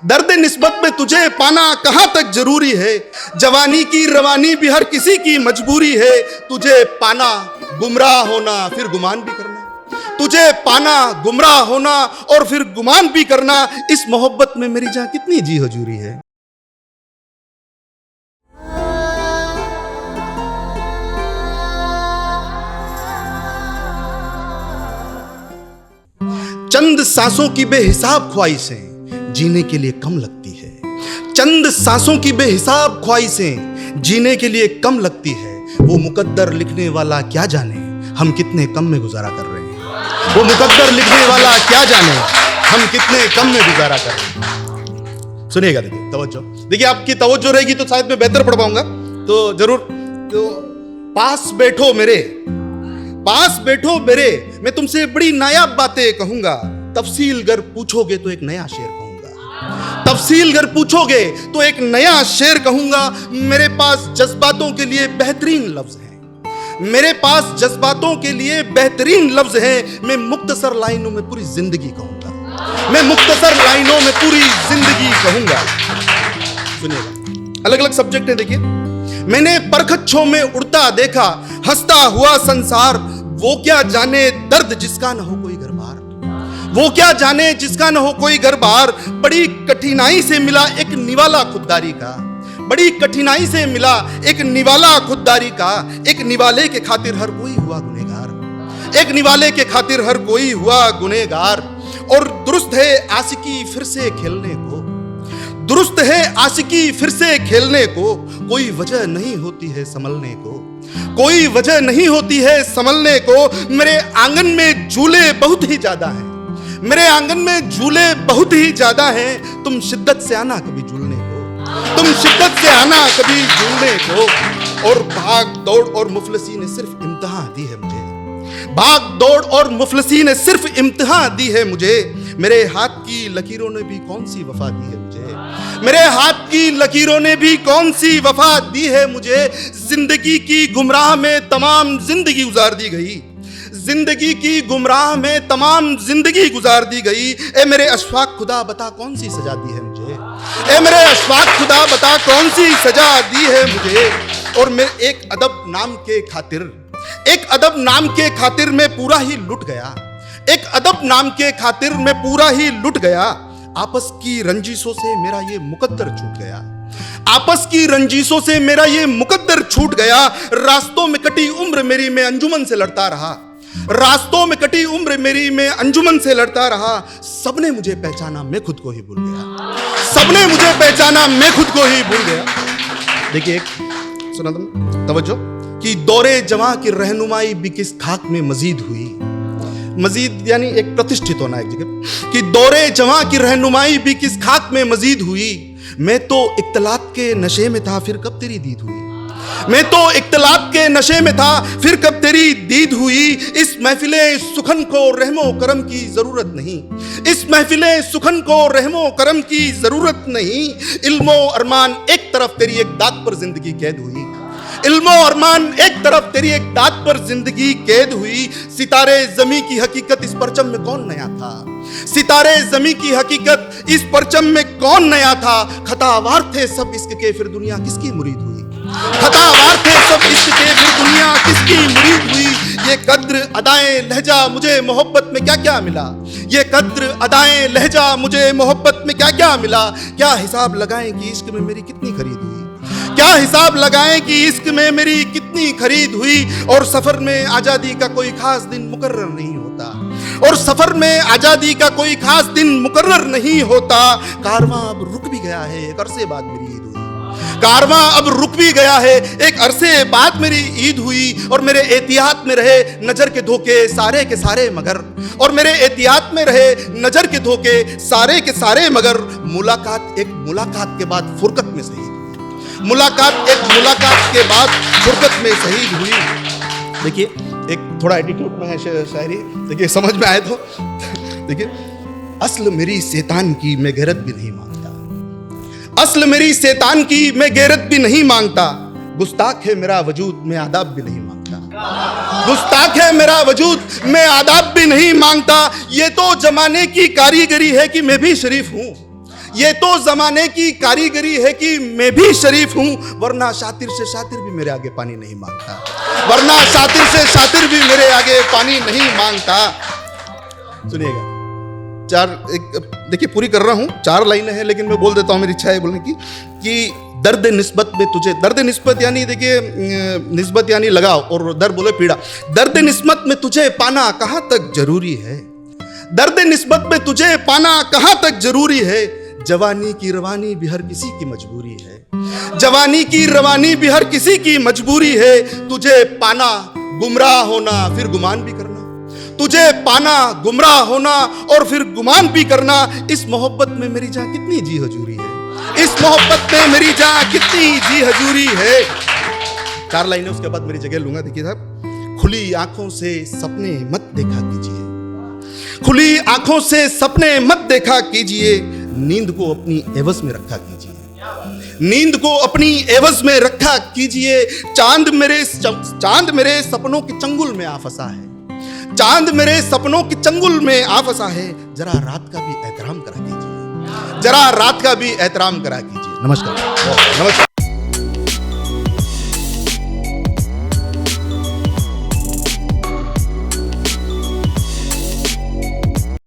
दर्द निस्बत में तुझे पाना कहाँ तक जरूरी है, जवानी की रवानी भी हर किसी की मजबूरी है। तुझे पाना गुमराह होना फिर गुमान भी करना, तुझे पाना गुमराह होना और फिर गुमान भी करना, इस मोहब्बत में मेरी जान कितनी जी हजूरी है। चंद सांसों की बेहिसाब ख्वाहिशें जीने के लिए कम लगती है, चंद सांसों की बेहिसाब ख्वाहिशें जीने के लिए कम लगती है। वो मुकद्दर लिखने वाला क्या जाने हम कितने कम में गुजारा कर रहे हैं, वो मुकद्दर लिखने वाला क्या जाने हम कितने कम में गुजारा कर रहे हैं। सुनिएगा, देखिए तवज्जो, देखिए आपकी तवज्जो रहेगी तो शायद मैं बेहतर पढ़ पाऊंगा, तो जरूर। तो पास बैठो मेरे, पास बैठो मेरे, मैं तुमसे बड़ी नायाब बातें कहूंगा। तफसील गर पूछोगे तो एक नया शेर कहूंगा, तफसील गर पूछोगे तो एक नया शेर कहूंगा। मेरे पास जज्बातों के लिए बेहतरीन लफ्ज हैं, मेरे पास जज्बातों के लिए बेहतरीन लफ्ज हैं। मैं मुख्तसर लाइनों में पूरी जिंदगी कहूंगा, मैं मुख्तसर लाइनों में पूरी जिंदगी कहूंगा। सुनिएगा, अलग अलग सब्जेक्ट है। देखिए, मैंने परखच्चों में उड़ता देखा हंसता हुआ संसार, वो क्या जाने दर्द जिसका न हो कोई घर बार, वो क्या जाने जिसका न हो कोई घर बार। बड़ी कठिनाई से मिला एक निवाला खुददारी का, बड़ी कठिनाई से मिला एक निवाला खुददारी का। एक निवाले के खातिर हर कोई हुआ गुनहगार, एक निवाले के खातिर हर कोई हुआ गुनहगार। और दुरुस्त है आशिकी फिर से खेलने को, दुरुस्त है आशिकी फिर से खेलने को। कोई वजह नहीं होती है संभलने को, कोई वजह नहीं होती है संभलने को। मेरे आंगन में झूले बहुत ही ज्यादा हैं, मेरे आंगन में झूले बहुत ही ज्यादा हैं। तुम शिद्दत से आना कभी झूलने को, तुम शिद्दत से आना कभी झूलने को। और भाग दौड़ और मुफलसी ने सिर्फ इम्तिहान दी है मुझे, भाग दौड़ और मुफलसी ने सिर्फ इम्तिहान दी है मुझे। मेरे हाथ की लकीरों ने भी कौन सी वफा दी है मुझे, मेरे हाथ की लकीरों ने भी कौन सी वफा दी है मुझे। जिंदगी की गुमराह में तमाम जिंदगी गुजार दी गई, जिंदगी की गुमराह में तमाम जिंदगी गुजार दी गई। ए मेरे अशफाक खुदा बता कौन सी सजा दी है मुझे, ए मेरे अशफाक खुदा बता कौन सी सजा दी है मुझे। और मैं एक अदब नाम के खातिर, एक अदब नाम के खातिर मैं पूरा ही लुट गया, एक अदब नाम के खातिर मैं पूरा ही लुट गया। आपस की रंजिशों से मेरा ये मुकद्दर छूट गया, आपस की रंजिशों से मेरा ये मुकद्दर छूट गया। रास्तों में कटी उम्र मेरी मैं अंजुमन से लड़ता रहा, रास्तों में कटी उम्र मेरी मैं अंजुमन से लड़ता रहा। सबने मुझे पहचाना मैं खुद को ही भूल गया, सबने मुझे पहचाना मैं खुद को ही भूल गया। देखिए, सुना तुम तवज्जो, कि दौरे जवां की रहनुमाई भी किस खाक में मजीद हुई, मजीद यानी एक प्रतिष्ठित होना एक जगह, कि दौरे जवां की रहनुमाई भी किस खाक में मजीद हुई। मैं तो इख्तलात के नशे में था फिर कब तेरी दीद हुई, मैं तो इख्तलात के नशे में था फिर कब तेरी दीद हुई। इस महफिले सुखन को रहमो करम की जरूरत नहीं, इस महफिले सुखन को रहमो करम की जरूरत नहीं। इल्मो अरमान एक तरफ तेरी एक दात पर जिंदगी कैद हुई, इल्मो अरमान एक तरफ तेरी एक दात पर जिंदगी कैद हुई। सितारे जमी की हकीकत इस परचम में कौन नया था, सितारे जमी की हकीकत इस परचम में कौन नया था। खतावार थे सब इश्क के फिर दुनिया किसकी मुरीद हुई, खतावार थे सब इश्क के फिर दुनिया किसकी मुरीद हुई। ये कद्र अदाएं लहजा मुझे मोहब्बत में क्या क्या मिला, ये कद्र अदाएं लहजा मुझे मोहब्बत में क्या क्या मिला। क्या हिसाब लगाएं कि इश्क में मेरी कितनी खरीद हुई, क्या हिसाब लगाएं कि इश्क में मेरी कितनी खरीद हुई। और सफर में आजादी का कोई खास दिन मुकर्रर नहीं होता, और सफर में आजादी का कोई खास दिन मुकर्रर नहीं होता। कारवां अब रुक भी गया है एक अरसे बाद मेरी ईद हुई, कारवां अब रुक भी गया है एक अरसे बाद मेरी ईद हुई। और मेरे एहतियात में रहे नजर के धोखे सारे के सारे मगर, और मेरे एहतियात में रहे नजर के धोखे सारे के सारे मगर। मुलाकात एक मुलाकात के बाद फुरकत में शहीद, मुलाकात एक मुलाकात के बाद फुरकत में शहीद हुई। देखिए, एक थोड़ा एटीट्यूड में है शायरी, देखिए समझ में आए तो। देखिए, असल मेरी शैतान की मैं गैरत भी नहीं मांगता, असल मेरी शैतान की मैं गैरत भी नहीं मांगता। गुस्ताख है मेरा वजूद मैं आदाब भी नहीं मांगता, गुस्ताख है मेरा वजूद मैं आदाब भी नहीं मांगता। ये तो जमाने की कारीगरी है कि मैं भी शरीफ हूँ, ये तो जमाने की कारीगरी है कि मैं भी शरीफ हूं, वरना शातिर से शातिर भी मेरे आगे पानी नहीं मांगता, वरना शातिर से शातिर भी मेरे आगे पानी नहीं मांगता। सुनिएगा, देखिए पूरी कर रहा हूं, 4 लाइनें हैं, लेकिन मैं बोल देता हूं, मेरी इच्छा है बोलने की कि दर्द निस्बत में तुझे, दर्द निस्बत यानी देखिए निस्बत यानी लगाव, और दर्द बोले पीड़ा। दर्द निस्बत में तुझे पाना कहां तक जरूरी है, दर्द निस्बत में तुझे पाना कहां तक जरूरी है। जवानी की रवानी भी हर किसी की मजबूरी है, जवानी की रवानी भी हर किसी की मजबूरी है। तुझे पाना गुमराह होना फिर गुमान भी करना, तुझे पाना गुमराह होना और फिर गुमान भी करना। इस मोहब्बत में मेरी जान कितनी जी हजूरी है, इस मोहब्बत में मेरी जान कितनी जी हजूरी है। 4 लाइनें, उसके बाद मेरी जगह लूंगा। देखिए साहब, खुली आंखों से सपने मत देखा कीजिए, खुली आंखों से सपने मत देखा कीजिए। नींद को अपनी एवज में रखा कीजिए, नींद को अपनी एवज में रखा कीजिए। चांद मेरे सपनों के चंगुल में आ फंसा है, चांद मेरे सपनों के चंगुल में आ फंसा है। जरा रात का भी एहतराम करा कीजिए, जरा रात का भी एहतराम करा कीजिए। नमस्कार, नमस्कार।